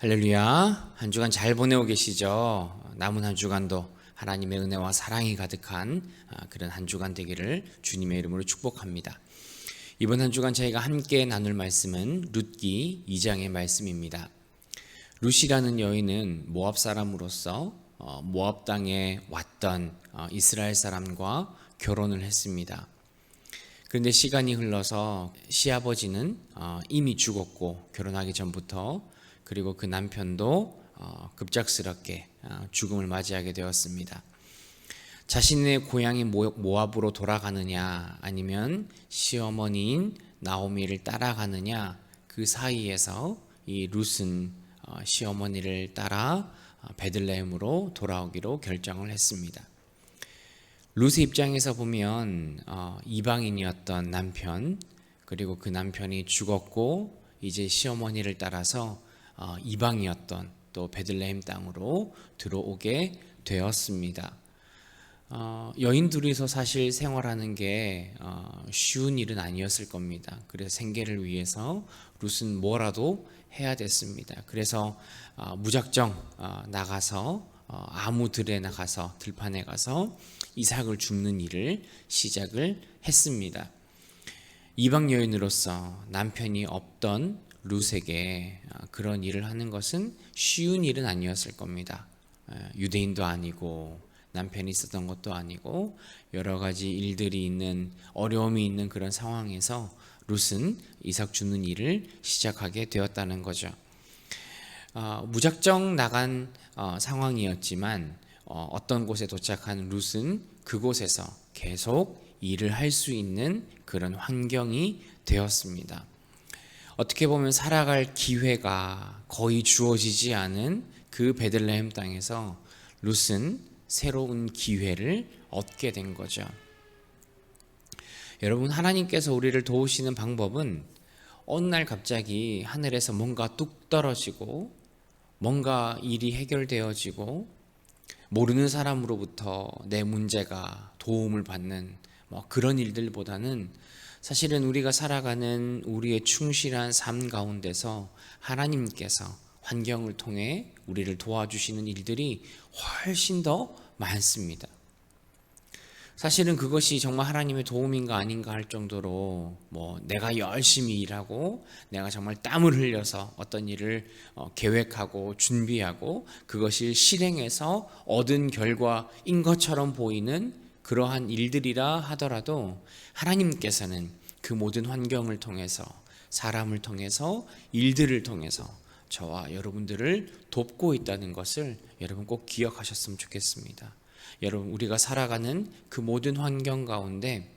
할렐루야. 한 주간 잘 보내고 계시죠? 남은 한 주간도 하나님의 은혜와 사랑이 가득한 그런 한 주간 되기를 주님의 이름으로 축복합니다. 이번 한 주간 저희가 함께 나눌 말씀은 룻기 2장의 말씀입니다. 룻이라는 여인은 모압 사람으로서 모압 땅에 왔던 이스라엘 사람과 결혼을 했습니다. 그런데 시간이 흘러서 시아버지는 이미 죽었고 결혼하기 전부터, 그리고 그 남편도 급작스럽게 죽음을 맞이하게 되었습니다. 자신의 고향인 모압으로 돌아가느냐 아니면 시어머니인 나오미를 따라가느냐, 그 사이에서 이 룻은 시어머니를 따라 베들레헴으로 돌아오기로 결정을 했습니다. 룻의 입장에서 보면 이방인이었던 남편, 그리고 그 남편이 죽었고 이제 시어머니를 따라서 이방이었던 또 베들레헴 땅으로 들어오게 되었습니다. 여인 둘이서 사실 생활하는 게 쉬운 일은 아니었을 겁니다. 그래서 생계를 위해서 룻은 뭐라도 해야 됐습니다. 그래서 무작정 나가서 아무 들에 나가서 들판에 가서 이삭을 줍는 일을 시작을 했습니다. 이방 여인으로서 남편이 없던 룻에게 그런 일을 하는 것은 쉬운 일은 아니었을 겁니다. 유대인도 아니고 남편이 있었던 것도 아니고 여러 가지 일들이 있는, 어려움이 있는 그런 상황에서 룻은 이삭 주는 일을 시작하게 되었다는 거죠. 무작정 나간 상황이었지만 어떤 곳에 도착한 룻은 그곳에서 계속 일을 할 수 있는 그런 환경이 되었습니다. 어떻게 보면 살아갈 기회가 거의 주어지지 않은 그 베들레헴 땅에서 룻은 새로운 기회를 얻게 된 거죠. 여러분, 하나님께서 우리를 도우시는 방법은 어느 날 갑자기 하늘에서 뭔가 뚝 떨어지고 뭔가 일이 해결되어지고 모르는 사람으로부터 내 문제가 도움을 받는 그런 일들보다는 사실은 우리가 살아가는 우리의 충실한 삶 가운데서 하나님께서 환경을 통해 우리를 도와주시는 일들이 훨씬 더 많습니다. 사실은 그것이 정말 하나님의 도움인가 아닌가 할 정도로 내가 열심히 일하고 내가 정말 땀을 흘려서 어떤 일을 계획하고 준비하고 그것을 실행해서 얻은 결과인 것처럼 보이는 그러한 일들이라 하더라도 하나님께서는 그 모든 환경을 통해서, 사람을 통해서, 일들을 통해서 저와 여러분들을 돕고 있다는 것을 여러분 꼭 기억하셨으면 좋겠습니다. 여러분, 우리가 살아가는 그 모든 환경 가운데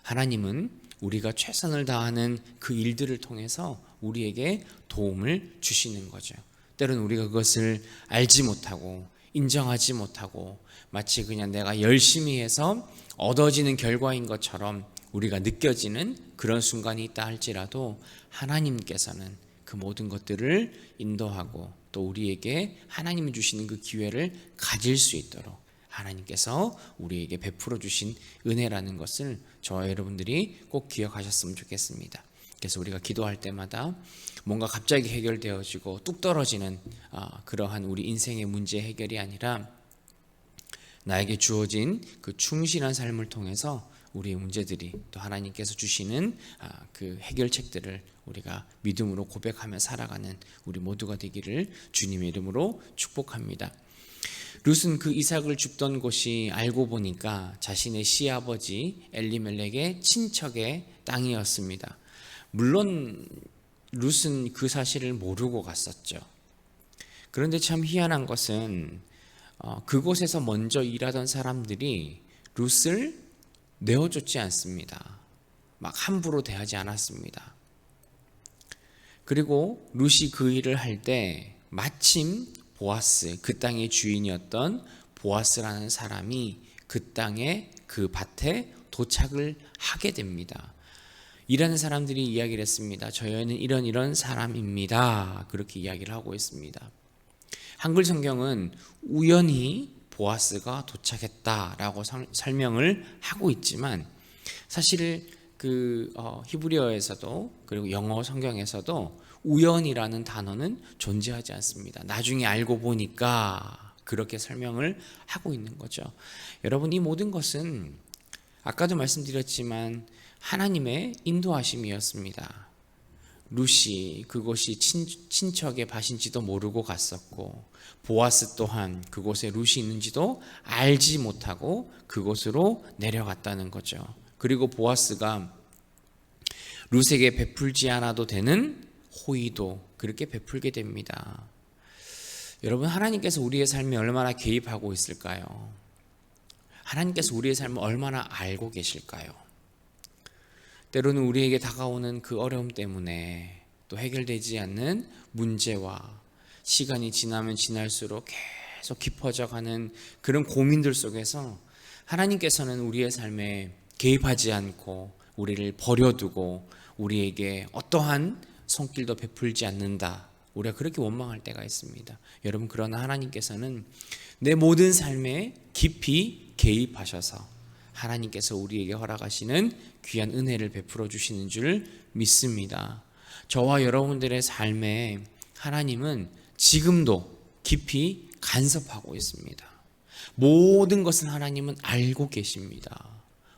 하나님은 우리가 최선을 다하는 그 일들을 통해서 우리에게 도움을 주시는 거죠. 때로는 우리가 그것을 알지 못하고 인정하지 못하고 마치 그냥 내가 열심히 해서 얻어지는 결과인 것처럼 우리가 느껴지는 그런 순간이 있다 할지라도 하나님께서는 그 모든 것들을 인도하고 또 우리에게 하나님이 주시는 그 기회를 가질 수 있도록 하나님께서 우리에게 베풀어 주신 은혜라는 것을 저와 여러분들이 꼭 기억하셨으면 좋겠습니다. 그래서 우리가 기도할 때마다 뭔가 갑자기 해결되어지고 뚝 떨어지는 그러한 우리 인생의 문제 해결이 아니라 나에게 주어진 그 충실한 삶을 통해서 우리의 문제들이 또 하나님께서 주시는 그 해결책들을 우리가 믿음으로 고백하며 살아가는 우리 모두가 되기를 주님의 이름으로 축복합니다. 룻은 그 이삭을 줍던 곳이 알고 보니까 자신의 시아버지 엘리멜렉의 친척의 땅이었습니다. 물론 룻은 그 사실을 모르고 갔었죠. 그런데 참 희한한 것은 그곳에서 먼저 일하던 사람들이 룻을 내어줬지 않습니다. 막 함부로 대하지 않았습니다. 그리고 룻이 그 일을 할 때 마침 보아스, 그 땅의 주인이었던 보아스라는 사람이 그 땅에, 그 밭에 도착을 하게 됩니다. 일하는 사람들이 이야기를 했습니다. 저희는 이런 사람입니다. 그렇게 이야기를 하고 있습니다. 한글 성경은 우연히 보아스가 도착했다라고 설명을 하고 있지만 사실 그 히브리어에서도 그리고 영어 성경에서도 우연이라는 단어는 존재하지 않습니다. 나중에 알고 보니까 그렇게 설명을 하고 있는 거죠. 여러분, 이 모든 것은 아까도 말씀드렸지만 하나님의 인도하심이었습니다. 룻이 그곳이 친척의 밭인지도 모르고 갔었고, 보아스 또한 그곳에 룻이 있는지도 알지 못하고 그곳으로 내려갔다는 거죠. 그리고 보아스가 룻에게 베풀지 않아도 되는 호의도 그렇게 베풀게 됩니다. 여러분, 하나님께서 우리의 삶에 얼마나 개입하고 있을까요? 하나님께서 우리의 삶을 얼마나 알고 계실까요? 때로는 우리에게 다가오는 그 어려움 때문에 또 해결되지 않는 문제와 시간이 지나면 지날수록 계속 깊어져 가는 그런 고민들 속에서 하나님께서는 우리의 삶에 개입하지 않고 우리를 버려두고 우리에게 어떠한 손길도 베풀지 않는다. 우리가 그렇게 원망할 때가 있습니다. 여러분, 그러나 하나님께서는 내 모든 삶에 깊이 개입하셔서 하나님께서 우리에게 허락하시는 귀한 은혜를 베풀어 주시는 줄 믿습니다. 저와 여러분들의 삶에 하나님은 지금도 깊이 간섭하고 있습니다. 모든 것을 하나님은 알고 계십니다.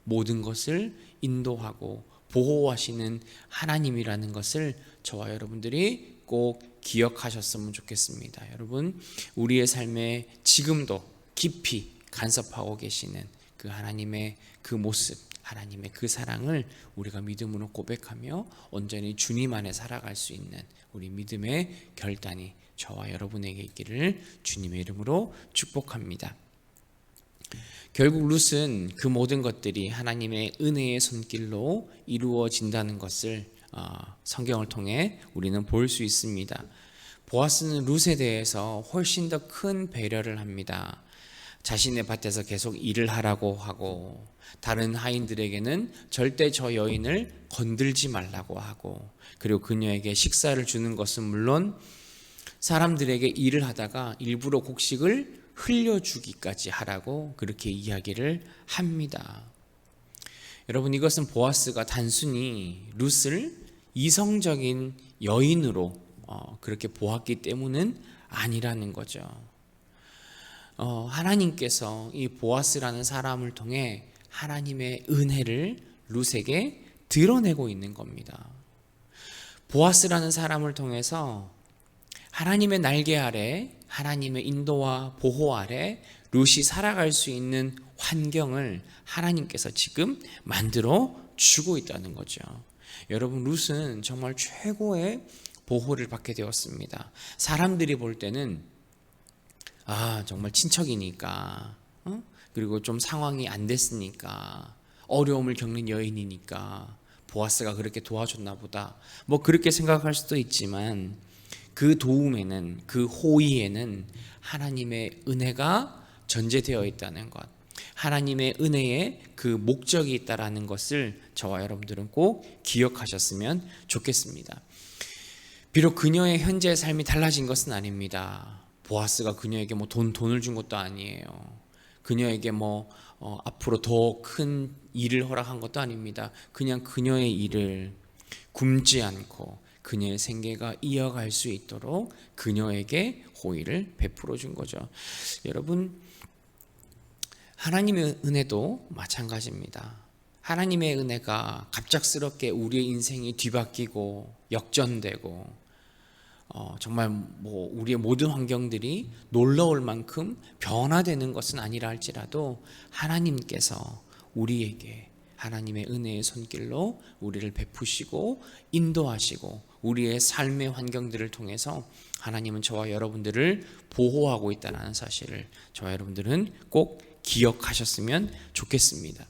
모든 것을 인도하고 보호하시는 하나님이라는 것을 저와 여러분들이 꼭 기억하셨으면 좋겠습니다. 여러분, 우리의 삶에 지금도 깊이 간섭하고 계시는 그 하나님의 그 모습, 하나님의 그 사랑을 우리가 믿음으로 고백하며 온전히 주님 안에 살아갈 수 있는 우리 믿음의 결단이 저와 여러분에게 있기를 주님의 이름으로 축복합니다. 결국 룻은 그 모든 것들이 하나님의 은혜의 손길로 이루어진다는 것을 성경을 통해 우리는 볼 수 있습니다. 보아스는 룻에 대해서 훨씬 더 큰 배려를 합니다. 자신의 밭에서 계속 일을 하라고 하고, 다른 하인들에게는 절대 저 여인을 건들지 말라고 하고, 그리고 그녀에게 식사를 주는 것은 물론 사람들에게 일을 하다가 일부러 곡식을 흘려주기까지 하라고 그렇게 이야기를 합니다. 여러분, 이것은 보아스가 단순히 룻을 이성적인 여인으로 그렇게 보았기 때문은 아니라는 거죠. 하나님께서 이 보아스라는 사람을 통해 하나님의 은혜를 룻에게 드러내고 있는 겁니다. 보아스라는 사람을 통해서 하나님의 날개 아래, 하나님의 인도와 보호 아래 룻이 살아갈 수 있는 환경을 하나님께서 지금 만들어 주고 있다는 거죠. 여러분, 룻은 정말 최고의 보호를 받게 되었습니다. 사람들이 볼 때는 정말 친척이니까, 그리고 좀 상황이 안 됐으니까, 어려움을 겪는 여인이니까 보아스가 그렇게 도와줬나 보다, 뭐 그렇게 생각할 수도 있지만, 그 도움에는, 그 호의에는 하나님의 은혜가 전제되어 있다는 것, 하나님의 은혜에 그 목적이 있다라는 것을 저와 여러분들은 꼭 기억하셨으면 좋겠습니다. 비록 그녀의 현재의 삶이 달라진 것은 아닙니다. 보아스가 그녀에게 돈을 준 것도 아니에요. 그녀에게 앞으로 더 큰 일을 허락한 것도 아닙니다. 그냥 그녀의 일을 굶지 않고 그녀의 생계가 이어갈 수 있도록 그녀에게 호의를 베풀어 준 거죠. 여러분, 하나님의 은혜도 마찬가지입니다. 하나님의 은혜가 갑작스럽게 우리의 인생이 뒤바뀌고 역전되고 정말 우리의 모든 환경들이 놀라울 만큼 변화되는 것은 아니라 할지라도 하나님께서 우리에게 하나님의 은혜의 손길로 우리를 베푸시고 인도하시고 우리의 삶의 환경들을 통해서 하나님은 저와 여러분들을 보호하고 있다는 사실을 저와 여러분들은 꼭 기억하셨으면 좋겠습니다.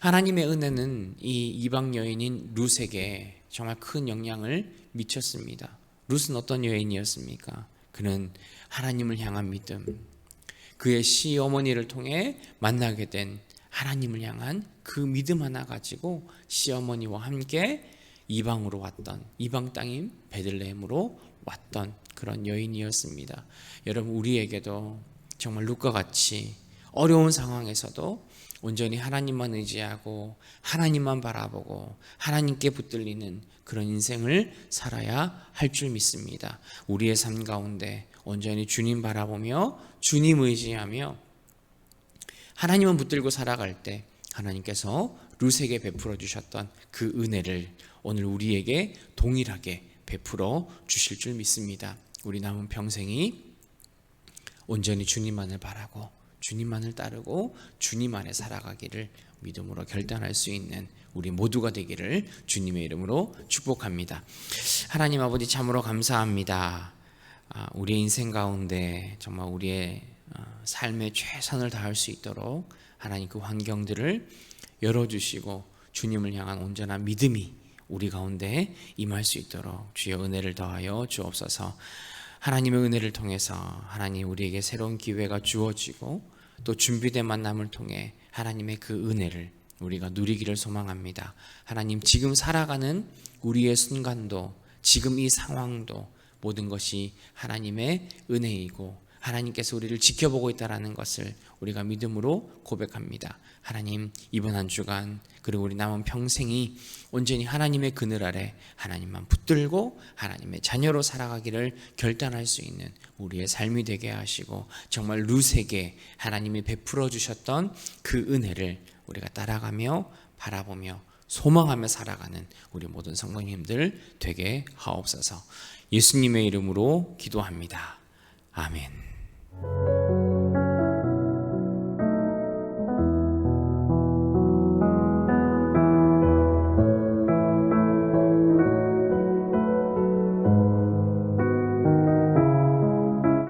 하나님의 은혜는 이 이방 여인인 룻에게 정말 큰 영향을 미쳤습니다. 룻은 어떤 여인이었습니까? 그는 하나님을 향한 믿음, 그의 시어머니를 통해 만나게 된 하나님을 향한 그 믿음 하나 가지고 시어머니와 함께 이방으로 왔던, 이방 땅인 베들레헴으로 왔던 그런 여인이었습니다. 여러분, 우리에게도 정말 룻과 같이 어려운 상황에서도 온전히 하나님만 의지하고 하나님만 바라보고 하나님께 붙들리는 그런 인생을 살아야 할 줄 믿습니다. 우리의 삶 가운데 온전히 주님 바라보며 주님 의지하며 하나님만 붙들고 살아갈 때 하나님께서 룻에게 베풀어 주셨던 그 은혜를 오늘 우리에게 동일하게 베풀어 주실 줄 믿습니다. 우리 남은 평생이 온전히 주님만을 바라고 주님만을 따르고 주님 안에 살아가기를 믿음으로 결단할 수 있는 우리 모두가 되기를 주님의 이름으로 축복합니다. 하나님 아버지 참으로 감사합니다. 우리의 인생 가운데 정말 우리의 삶에 최선을 다할 수 있도록 하나님 그 환경들을 열어주시고 주님을 향한 온전한 믿음이 우리 가운데 임할 수 있도록 주의 은혜를 더하여 주옵소서. 하나님의 은혜를 통해서 하나님 우리에게 새로운 기회가 주어지고 또 준비된 만남을 통해 하나님의 그 은혜를 우리가 누리기를 소망합니다. 하나님 지금 살아가는 우리의 순간도 지금 이 상황도 모든 것이 하나님의 은혜이고 하나님께서 우리를 지켜보고 있다는 것을 우리가 믿음으로 고백합니다. 하나님 이번 한 주간 그리고 우리 남은 평생이 온전히 하나님의 그늘 아래 하나님만 붙들고 하나님의 자녀로 살아가기를 결단할 수 있는 우리의 삶이 되게 하시고 정말 룻에게 하나님이 베풀어 주셨던 그 은혜를 우리가 따라가며 바라보며 소망하며 살아가는 우리 모든 성도님들 되게 하옵소서. 예수님의 이름으로 기도합니다. 아멘.